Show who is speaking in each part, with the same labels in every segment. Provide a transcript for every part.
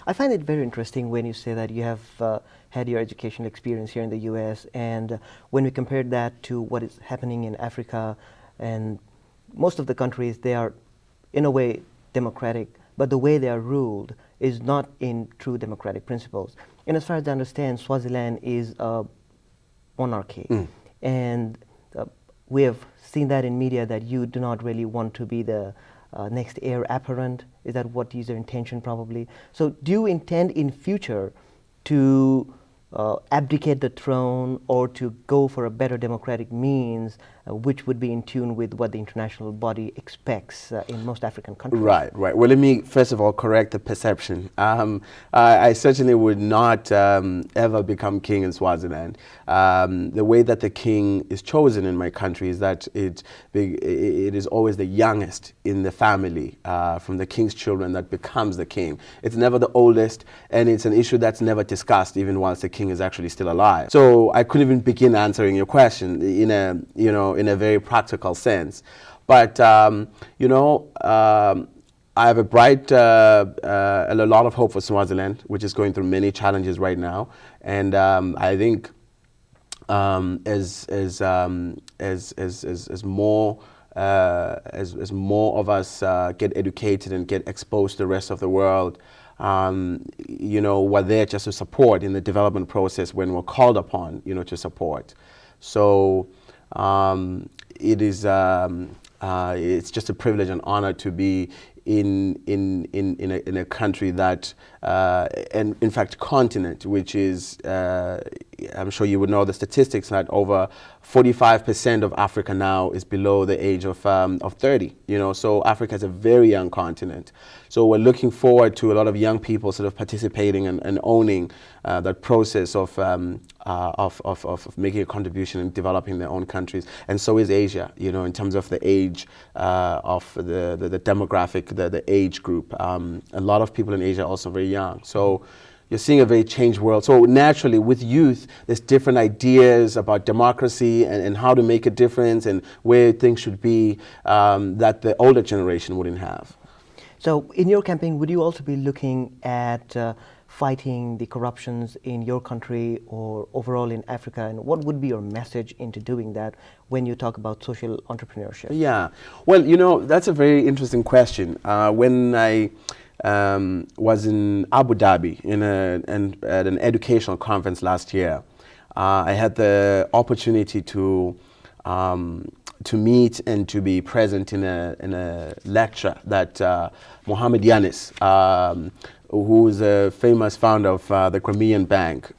Speaker 1: I find it very interesting when you say that you have had your educational experience here in the U.S. and when we compared that to what is happening in Africa, and most of the countries, they are in a way democratic, but the way they are ruled is not in true democratic principles. And as far as I understand, Swaziland is a monarchy. And we have seen that in media that you do not really want to be the next heir apparent. Is that what is your intention probably? So do you intend in future to abdicate the throne or to go for a better democratic means which would be in tune with what the international body expects in most African countries?
Speaker 2: Right. Well, let me first of all correct the perception. I certainly would not ever become king in Swaziland. The way that the king is chosen in my country is that it is always the youngest in the family from the king's children that becomes the king. It's never the oldest, and it's an issue that's never discussed even whilst the king is actually still alive. So I couldn't even begin answering your question in a very practical sense. But I have a bright, a lot of hope for Swaziland, which is going through many challenges right now. And I think as more of us get educated and get exposed to the rest of the world, we're there just to support in the development process when we're called upon, to support. So it's just a privilege and honor to be in a country that, and in fact continent, which is, I'm sure you would know the statistics, that over 45% of Africa now is below the age of 30, so Africa is a very young continent. So we're looking forward to a lot of young people sort of participating and owning that process of making a contribution and developing their own countries. And so is Asia, in terms of the age of the demographic, the age group. A lot of people in Asia are also very young. So you're seeing a very changed world. So naturally, with youth, there's different ideas about democracy and how to make a difference and where things should be that the older generation wouldn't have.
Speaker 1: So in your campaign, would you also be looking at fighting the corruptions in your country or overall in Africa? And what would be your message into doing that when you talk about social entrepreneurship?
Speaker 2: Yeah, well, that's a very interesting question. When I was in Abu Dhabi at an educational conference last year, I had the opportunity to meet and to be present in a lecture that Mohammed Yanis, who is a famous founder of the Crimean Bank,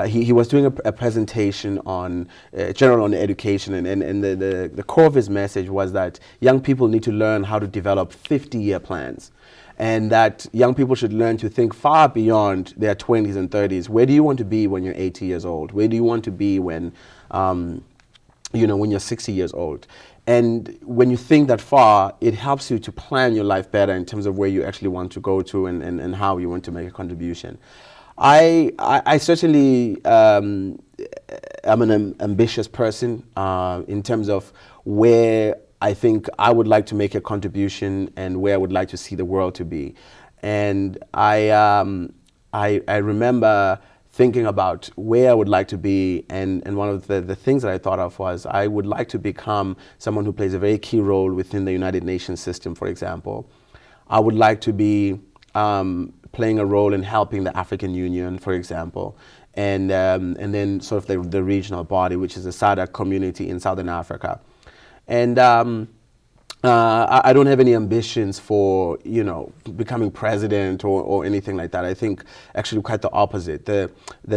Speaker 2: he was doing a presentation on general on education, and the core of his message was that young people need to learn how to develop 50-year plans, and that young people should learn to think far beyond their 20s and 30s. Where do you want to be when you're 80 years old? Where do you want to be when when you're 60 years old? And when you think that far, it helps you to plan your life better in terms of where you actually want to go to and how you want to make a contribution. I certainly am an ambitious person in terms of where I think I would like to make a contribution and where I would like to see the world to be. And I remember thinking about where I would like to be, and one of the things that I thought of was I would like to become someone who plays a very key role within the United Nations system, for example. I would like to be playing a role in helping the African Union, for example, and then sort of the regional body, which is the SADC community in Southern Africa. And I don't have any ambitions for, becoming president or anything like that. I think actually quite the opposite. The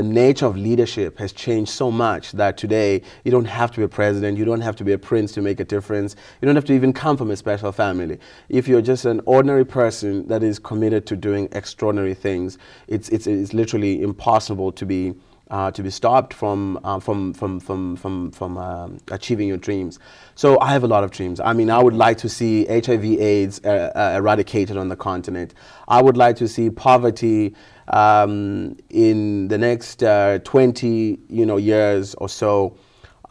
Speaker 2: nature of leadership has changed so much that today you don't have to be a president, you don't have to be a prince to make a difference, you don't have to even come from a special family. If you're just an ordinary person that is committed to doing extraordinary things, it's literally impossible to be stopped from achieving your dreams. So I have a lot of dreams. I mean, I would like to see HIV/AIDS eradicated on the continent. I would like to see poverty in the next 20 years or so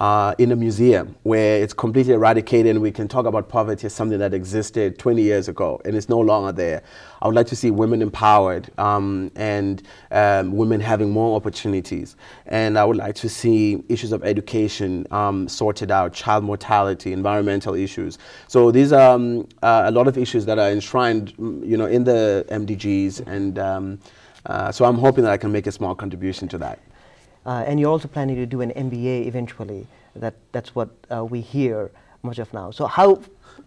Speaker 2: in a museum where it's completely eradicated and we can talk about poverty as something that existed 20 years ago and it's no longer there. I would like to see women empowered and women having more opportunities. And I would like to see issues of education sorted out, child mortality, environmental issues. So these are a lot of issues that are enshrined, in the MDGs, and so I'm hoping that I can make a small contribution to that.
Speaker 1: And you're also planning to do an MBA eventually. That's what we hear much of now. So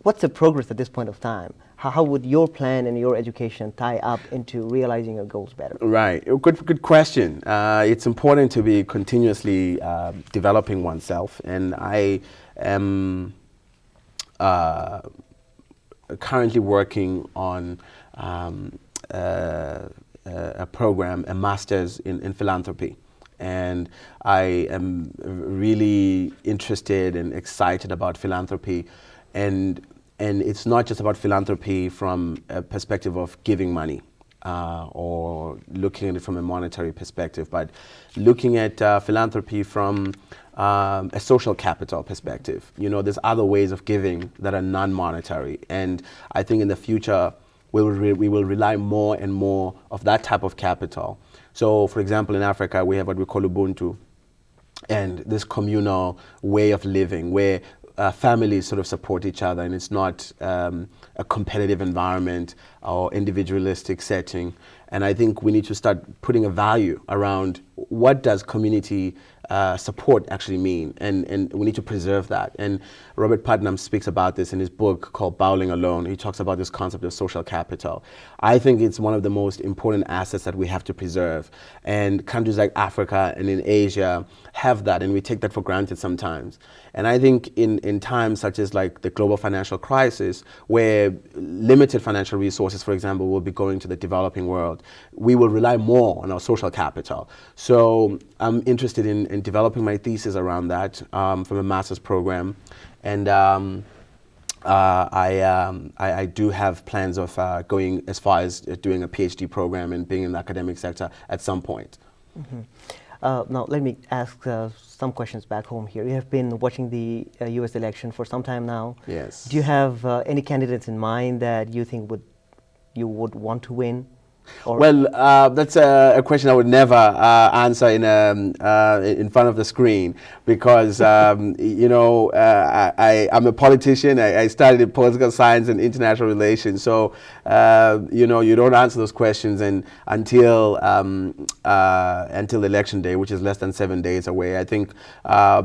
Speaker 1: what's the progress at this point of time? How would your plan and your education tie up into realizing your goals better?
Speaker 2: Right. Good question. It's important to be continuously developing oneself, and I am currently working on a program, a master's in philanthropy. And I am really interested and excited about philanthropy, and it's not just about philanthropy from a perspective of giving money or looking at it from a monetary perspective, but looking at philanthropy from a social capital perspective. There's other ways of giving that are non-monetary, and I think in the future we will rely more and more of that type of capital. So, for example, in Africa, we have what we call Ubuntu, and this communal way of living where families sort of support each other, and it's not a competitive environment or individualistic setting. And I think we need to start putting a value around what does community support actually mean, and we need to preserve that. And Robert Putnam speaks about this in his book called Bowling Alone. He talks about this concept of social capital. I think it's one of the most important assets that we have to preserve, and countries like Africa and in Asia have that, and we take that for granted sometimes. And I think in times such as like the global financial crisis, where limited financial resources, for example, will be going to the developing world, we will rely more on our social capital. So I'm interested in developing my thesis around that from a master's program. And I do have plans of going as far as doing a PhD program and being in the academic sector at some point.
Speaker 1: Mm-hmm. Now, let me ask some questions back home here. You have been watching the U.S. election for some time now.
Speaker 2: Yes.
Speaker 1: Do you have any candidates in mind that you think you would want to win?
Speaker 2: Well, that's a question I would never answer in front of the screen, because I'm a politician. I studied in political science and international relations. So you don't answer those questions until election day, which is less than 7 days away. I think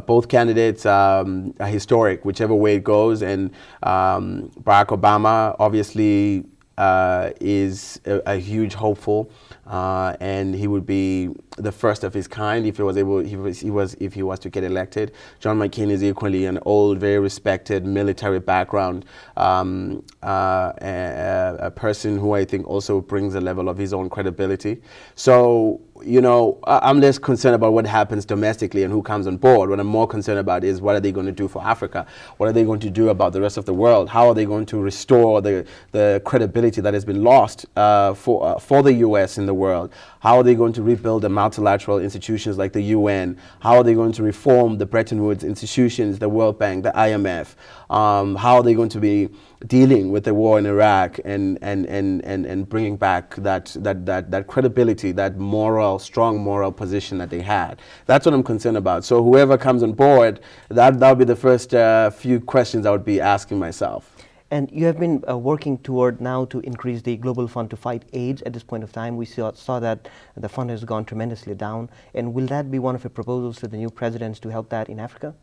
Speaker 2: both candidates are historic, whichever way it goes, and Barack Obama obviously is a huge hopeful, and he would be the first of his kind if he was to get elected. John McCain is equally an old, very respected military background, a person who I think also brings a level of his own credibility. So I'm less concerned about what happens domestically and who comes on board. What I'm more concerned about is what are they going to do for Africa? What are they going to do about the rest of the world? How are they going to restore the credibility that has been lost for the U.S. in the world? How are they going to rebuild the multilateral institutions like the UN? How are they going to reform the Bretton Woods institutions, the World Bank, the IMF? How are they going to be dealing with the war in Iraq and bringing back that credibility, that strong moral position that they had? That's what I'm concerned about. So whoever comes on board, that'll be the first few questions I would be asking myself.
Speaker 1: And you have been working toward now to increase the global fund to fight AIDS at this point of time. We saw that the fund has gone tremendously down. And will that be one of your proposals to the new presidents to help that in Africa?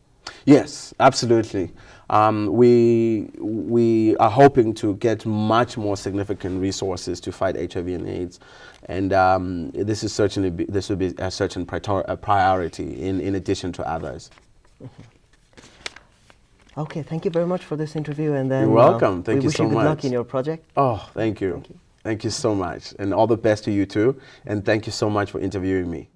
Speaker 2: Yes, absolutely. We are hoping to get much more significant resources to fight HIV and AIDS, and this will be a certain priority in addition to others.
Speaker 1: Mm-hmm. Okay, thank you very much for this interview, and then
Speaker 2: you're welcome. Thank you so much.
Speaker 1: We wish you good luck in your project.
Speaker 2: Oh, thank you. Thank you so much, and all the best to you too. And thank you so much for interviewing me.